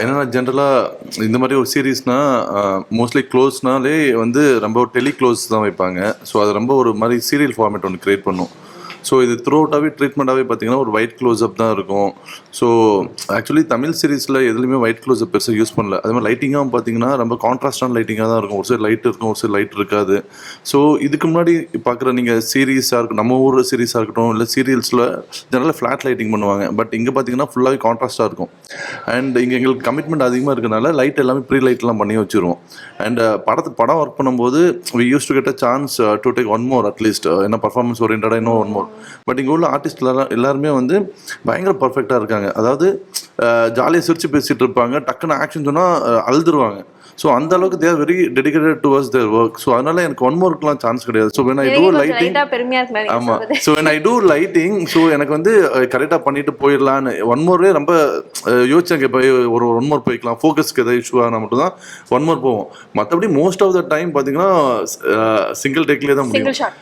ஏன்னா ஜென்ரலாக இந்த மாதிரி ஒரு சீரீஸ்னா மோஸ்ட்லி க்ளோஸ்னாலே வந்து ரொம்ப டெலி க்ளோஸ் தான் வைப்பாங்க. ஸோ அது ரொம்ப ஒரு மாதிரி சீரியல் ஃபார்மேட் ஒன்று க்ரியேட் பண்ணும். ஸோ இது த்ரூ அவுட்டாகவே ட்ரீட்மெண்ட்டாகவே பார்த்தீங்கன்னா ஒரு ஒயிட் க்ளோஸ்அப் தான் இருக்கும். ஸோ ஆக்சுவலி தமிழ் சீரீஸில் எதுலையுமே ஒயிட் க்ளோஸ்அப் பெருசாக யூஸ் பண்ணல. அதே மாதிரி லைட்டிங்காகவும் பார்த்தீங்கன்னா ரொம்ப கான்ட்ராஸ்டான லைட்டிங்காக தான் இருக்கும். ஒரு சில லைட் இருக்கும், ஒரு சில லைட் இருக்காது. ஸோ இதுக்கு முன்னாடி பார்க்குற நீங்கள் சீரீஸாக இருக்கட்டும், நம்ம ஊர் சீரீஸாக இருக்கட்டும், இல்லை சீரியல்ஸில் ஜெனரலாக ஃப்ளாட் லைட்டிங் பண்ணுவாங்க. பட் இங்கே பார்த்தீங்கன்னா ஃபுல்லாகவே கான்ட்ராஸ்ட்டாக இருக்கும். அண்ட் இங்கே எங்களுக்கு கமிட்மெண்ட் அதிகமாக இருக்கனால லைட் எல்லாமே ப்ரீ லைட்லாம் பண்ணி வச்சுருவோம். அண்ட் படம் ஒர்க் பண்ணும்போது we use to get a chance to take one more at least என்ன பர்ஃபார்மன்ஸ் ஓரியன்டாக இன்னும் ஒன் மோர். பட் இங்கே உள்ள ஆர்டிஸ்ட் எல்லாருமே வந்து பயங்கர பர்ஃபெக்டாக இருக்காங்க. அதாவது ஜாலியாக சிரிச்சு பேசிகிட்டு இருப்பாங்க, டக்குன்னு ஆக்ஷன் சொன்னால் அழுதுருவாங்க. ஸோ அந்த அளவுக்கு they're very dedicated towards their work. So அதனால எனக்கு ஒன் மோருக்குலாம் சான்ஸ் கிடையாது. So when I do lighting, ஆமாம், so when I do lighting, so எனக்கு வந்து கரெக்டாக பண்ணிட்டு போயிடலான்னு ஒன் மோரே ரொம்ப யோசிச்சாங்க. இப்போ ஒரு ஒன் மோர் போய்க்கலாம், ஃபோக்கஸ்க்கு எதாவது இஷ்யூவாக மட்டும் தான் ஒன் மோர் போவோம். மற்றபடி மோஸ்ட் ஆஃப் த டைம் பார்த்தீங்கன்னா சிங்கிள் டேக்லேயே தான் முடியும்.